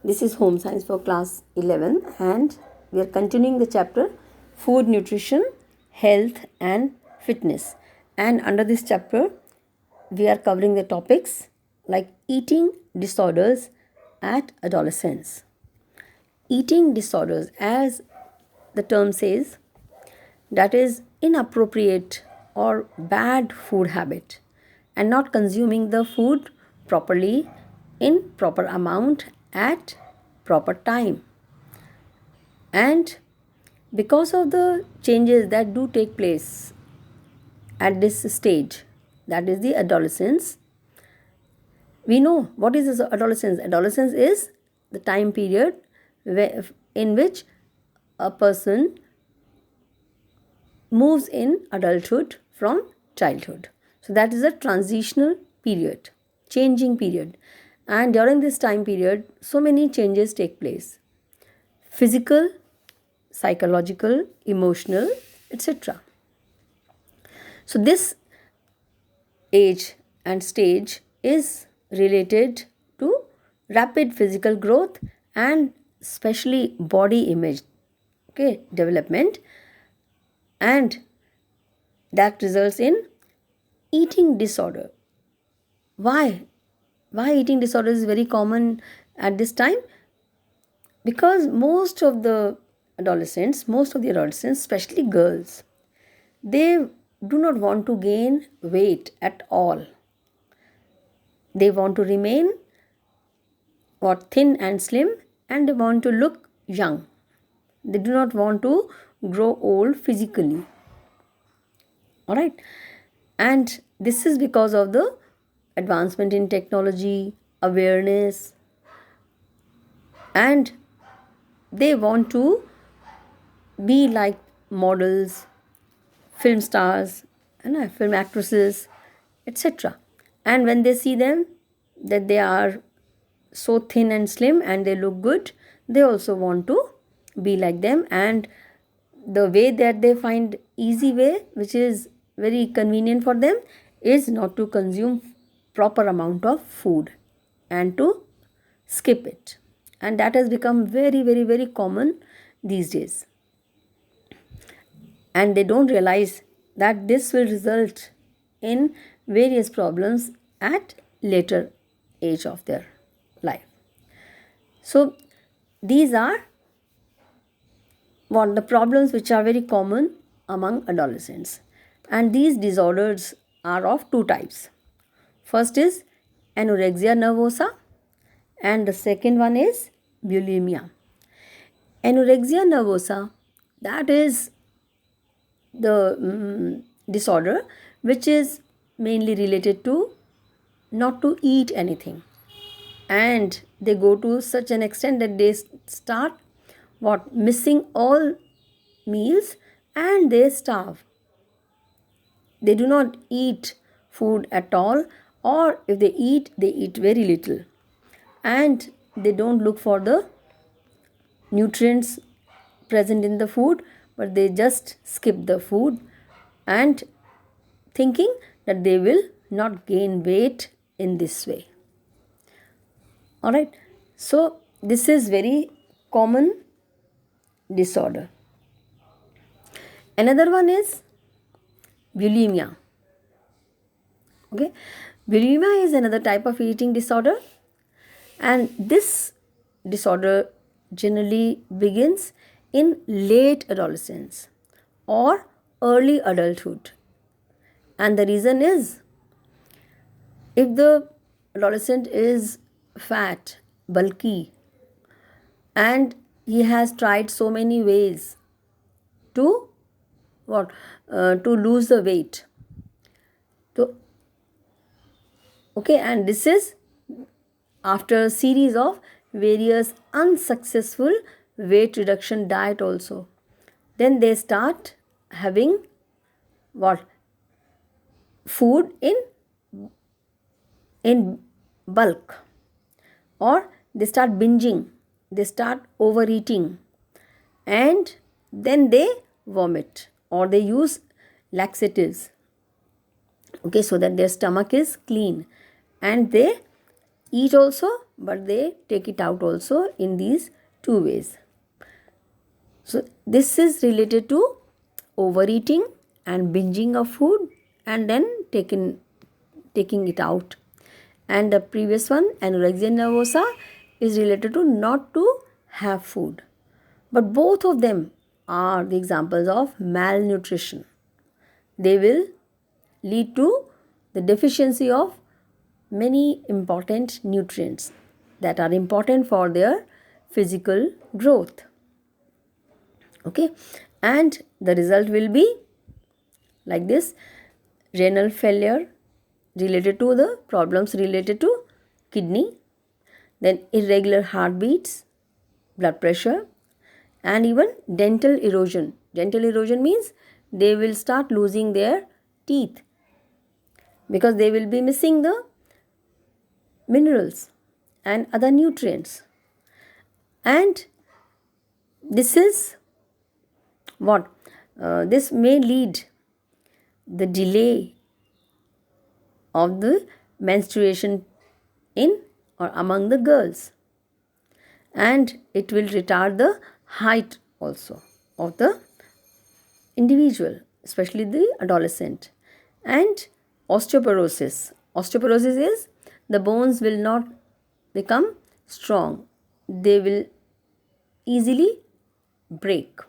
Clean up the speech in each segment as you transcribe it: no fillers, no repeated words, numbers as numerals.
This is Home Science for class 11 and we are continuing the chapter Food, Nutrition, Health and Fitness. And under this chapter, we are covering the topics like eating disorders at adolescence. Eating disorders, as the term says, that is inappropriate or bad food habit and not consuming the food properly in proper amount at proper time. And because of the changes that do take place at this stage, that is the adolescence, we know what is this adolescence. Adolescence is the time period in which a person moves in adulthood from childhood. So that is a transitional period, changing period. And during this time period, so many changes take place: physical, psychological, emotional, etc. So this age and stage is related to rapid physical growth and especially body image development, and that results in eating disorder. Why eating disorder is very common at this time? Because most of the adolescents, especially girls, they do not want to gain weight at all. They want to remain thin and slim, and they want to look young. They do not want to grow old physically. All right. And this is because of the advancement in technology, awareness, and they want to be like models, film stars, and film actresses, etc. And when they see them that they are so thin and slim and they look good, they also want to be like them. And the way that they find easy way, which is very convenient for them, is not to consume proper amount of food and to skip it. And that has become very common these days. And they don't realize that this will result in various problems at later age of their life. So these are the problems which are very common among adolescents. And these disorders are of two types. First is anorexia nervosa and the second one is bulimia. Anorexia nervosa, that is the disorder which is mainly related to not to eat anything, and they go to such an extent that they start missing all meals and they starve. They do not eat food at all, or if they eat very little, and they don't look for the nutrients present in the food, but they just skip the food and thinking that they will not gain weight in this way. All right. So this is very common disorder. Another one is bulimia. Okay. Bulimia is another type of eating disorder, and this disorder generally begins in late adolescence or early adulthood. And the reason is, if the adolescent is fat, bulky, and he has tried so many ways to lose the weight. And this is after a series of various unsuccessful weight reduction diet also. Then they start having food in bulk, or they start binging, they start overeating, and then they vomit or they use laxatives, so that their stomach is clean, and they eat also but they take it out also in these two ways. So this is related to overeating and binging of food and then taking it out. And the previous one, anorexia nervosa, is related to not to have food. But both of them are the examples of malnutrition. They will lead to the deficiency of many important nutrients that are important for their physical growth. Okay, and the result will be like this: renal failure related to the problems related to kidney, then irregular heartbeats, blood pressure, and even dental erosion. Dental erosion means they will start losing their teeth because they will be missing the minerals and other nutrients. And this is what this may lead the delay of the menstruation in or among the girls, and it will retard the height also of the individual, especially the adolescent. And osteoporosis is the bones will not become strong, they will easily break.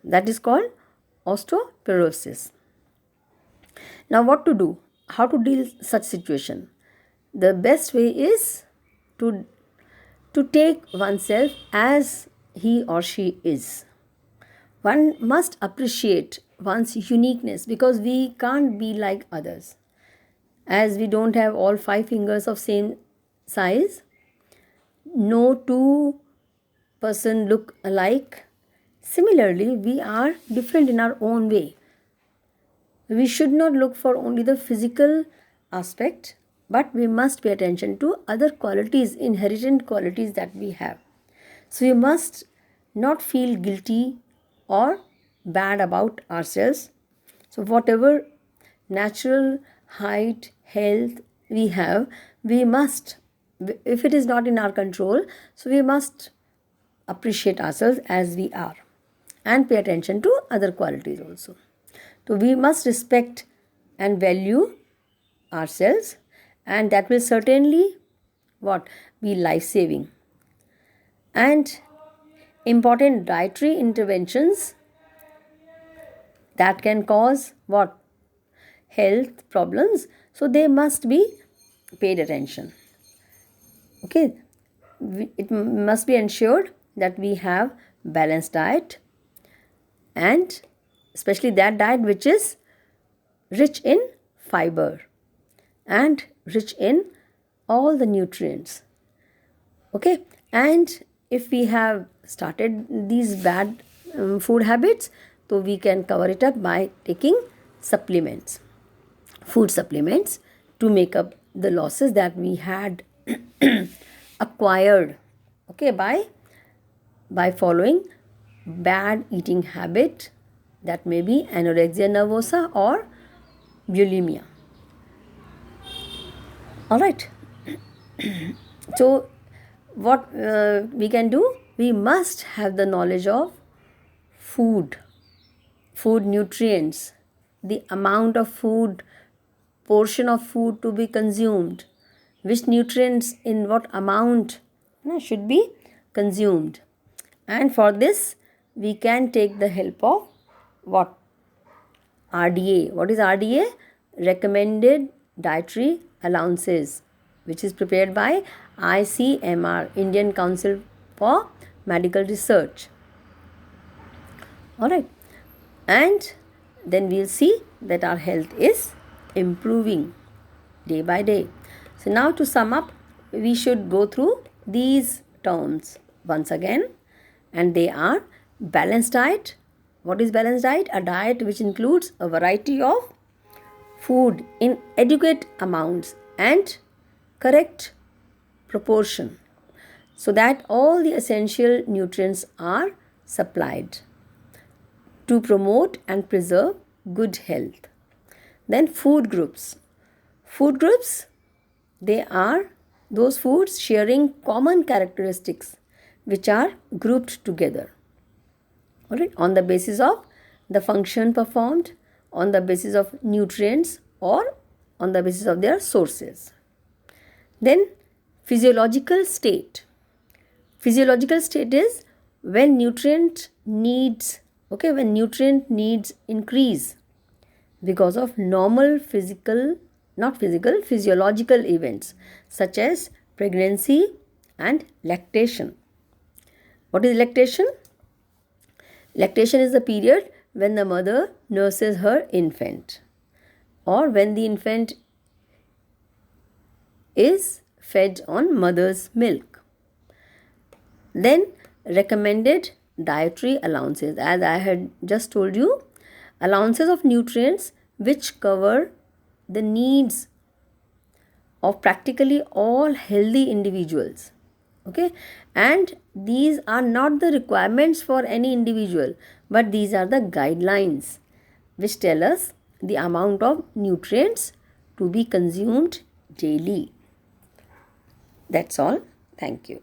That is called osteoporosis. Now what to do? How to deal such situation? The best way is to take oneself as he or she is. One must appreciate one's uniqueness because we can't be like others. As we don't have all five fingers of same size, no two person look alike. Similarly, we are different in our own way. We should not look for only the physical aspect, but we must pay attention to other qualities, inherent qualities that we have. So we must not feel guilty or bad about ourselves. So whatever natural height, health we have, we must, if it is not in our control, so we must appreciate ourselves as we are and pay attention to other qualities also. So we must respect and value ourselves, and that will certainly be life-saving. And important dietary interventions that can cause health problems, so they must be paid attention. Okay, it must be ensured that we have balanced diet, and especially that diet which is rich in fiber and rich in all the nutrients. Okay, and if we have started these bad food habits, so we can cover it up by taking supplements, food supplements, to make up the losses that we had acquired, okay, by following bad eating habit, that may be anorexia nervosa or bulimia. All right. So what we can do, we must have the knowledge of food nutrients, the amount of food, portion of food to be consumed, which nutrients in what amount should be consumed. And for this we can take the help of RDA. What is RDA? Recommended dietary allowances, which is prepared by ICMR, Indian Council for Medical Research. All right, and then we'll see that our health is improving day by day. So now to sum up, we should go through these terms once again, and they are balanced diet. What is balanced diet? A diet which includes a variety of food in adequate amounts and correct proportion, so that all the essential nutrients are supplied to promote and preserve good health. Then food groups. Food groups, they are those foods sharing common characteristics which are grouped together. Alright, on the basis of the function performed, on the basis of nutrients, or on the basis of their sources. Then physiological state. Physiological state is when nutrient needs increase because of normal physiological events such as pregnancy and lactation. What is lactation? Lactation is the period when the mother nurses her infant, or when the infant is fed on mother's milk. Then recommended dietary allowances, as I had just told you, allowances of nutrients which cover the needs of practically all healthy individuals. Okay, and these are not the requirements for any individual, but these are the guidelines which tell us the amount of nutrients to be consumed daily. That's all. Thank you.